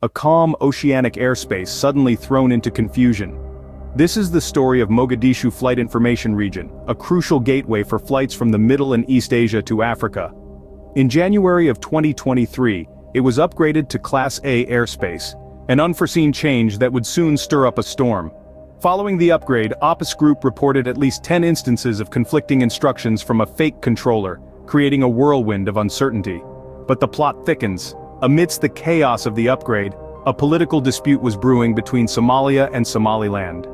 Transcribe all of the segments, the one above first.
a calm oceanic airspace suddenly thrown into confusion. This is the story of Mogadishu Flight Information Region, a crucial gateway for flights from the Middle and East Asia to Africa. In January of 2023, it was upgraded to Class A airspace, an unforeseen change that would soon stir up a storm. Following the upgrade, Addis Group reported at least 10 instances of conflicting instructions from a fake controller, creating a whirlwind of uncertainty. But the plot thickens. Amidst the chaos of the upgrade, a political dispute was brewing between Somalia and Somaliland.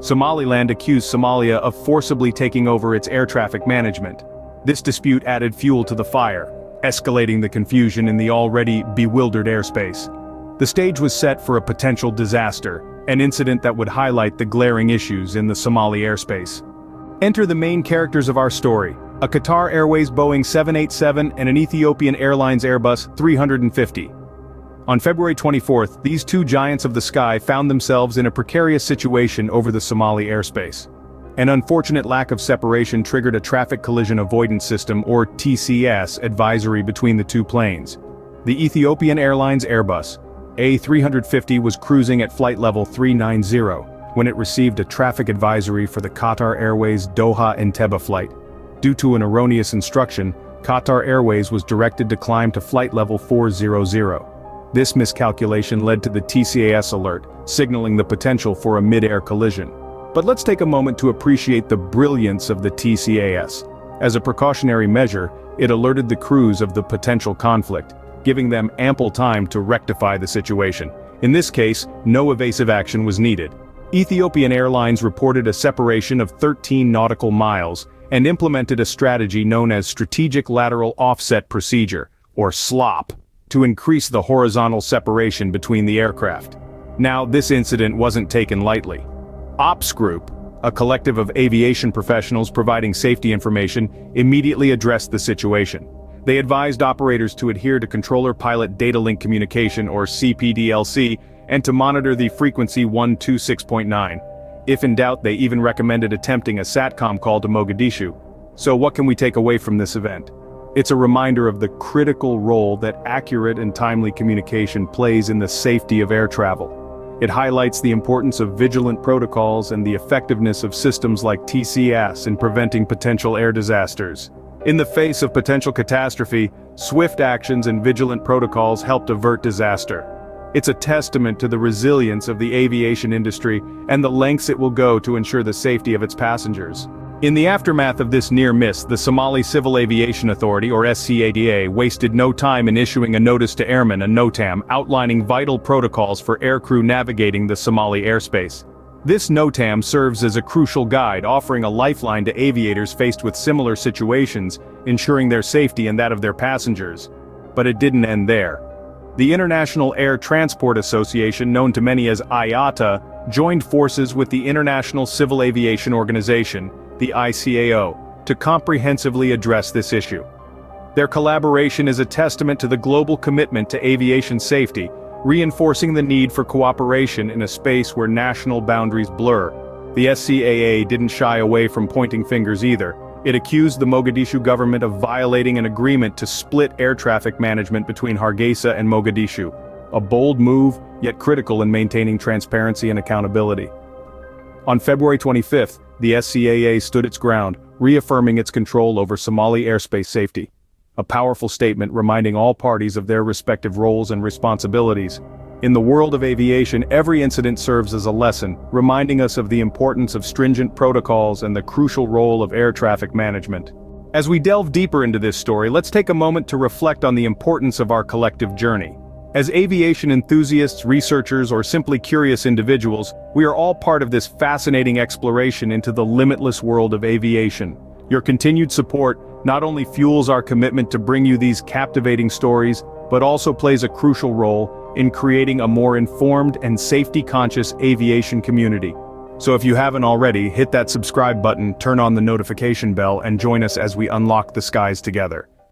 Somaliland accused Somalia of forcibly taking over its air traffic management. This dispute added fuel to the fire, escalating the confusion in the already bewildered airspace. The stage was set for a potential disaster, an incident that would highlight the glaring issues in the Somali airspace. Enter the main characters of our story, a Qatar Airways Boeing 787 and an Ethiopian Airlines Airbus 350. On February 24th, these two giants of the sky found themselves in a precarious situation over the Somali airspace. An unfortunate lack of separation triggered a traffic collision avoidance system or TCAS advisory between the two planes. The Ethiopian Airlines Airbus A350 was cruising at flight level 390 when it received a traffic advisory for the Qatar Airways Doha Entebbe flight. Due to an erroneous instruction, Qatar Airways was directed to climb to flight level 400. This miscalculation led to the TCAS alert, signaling the potential for a mid-air collision. But let's take a moment to appreciate the brilliance of the TCAS. As a precautionary measure, it alerted the crews of the potential conflict, giving them ample time to rectify the situation. In this case, no evasive action was needed. Ethiopian Airlines reported a separation of 13 nautical miles and implemented a strategy known as Strategic Lateral Offset Procedure, or SLOP, to increase the horizontal separation between the aircraft. Now, this incident wasn't taken lightly. Ops Group, a collective of aviation professionals providing safety information, immediately addressed the situation. They advised operators to adhere to Controller-Pilot Data Link Communication or CPDLC and to monitor the frequency 126.9. If in doubt, they even recommended attempting a SATCOM call to Mogadishu. So what can we take away from this event? It's a reminder of the critical role that accurate and timely communication plays in the safety of air travel. It highlights the importance of vigilant protocols and the effectiveness of systems like TCAS in preventing potential air disasters. In the face of potential catastrophe, swift actions and vigilant protocols helped avert disaster. It's a testament to the resilience of the aviation industry and the lengths it will go to ensure the safety of its passengers. In the aftermath of this near miss, the Somali Civil Aviation Authority, or SCADA, wasted no time in issuing a notice to airmen, a NOTAM, outlining vital protocols for aircrew navigating the Somali airspace. This NOTAM serves as a crucial guide, offering a lifeline to aviators faced with similar situations, ensuring their safety and that of their passengers. But it didn't end there. The International Air Transport Association, known to many as IATA, joined forces with the International Civil Aviation Organization, the ICAO, to comprehensively address this issue. Their collaboration is a testament to the global commitment to aviation safety, reinforcing the need for cooperation in a space where national boundaries blur. The SCAA didn't shy away from pointing fingers either. It accused the Mogadishu government of violating an agreement to split air traffic management between Hargeisa and Mogadishu. A bold move, yet critical in maintaining transparency and accountability. On February 25th, the SCAA stood its ground, reaffirming its control over Somali airspace safety. A powerful statement reminding all parties of their respective roles and responsibilities. In the world of aviation, every incident serves as a lesson, reminding us of the importance of stringent protocols and the crucial role of air traffic management. As we delve deeper into this story, let's take a moment to reflect on the importance of our collective journey. As aviation enthusiasts, researchers, or simply curious individuals, we are all part of this fascinating exploration into the limitless world of aviation. Your continued support not only fuels our commitment to bring you these captivating stories, but also plays a crucial role in creating a more informed and safety-conscious aviation community. So if you haven't already, hit that subscribe button, turn on the notification bell, and join us as we unlock the skies together.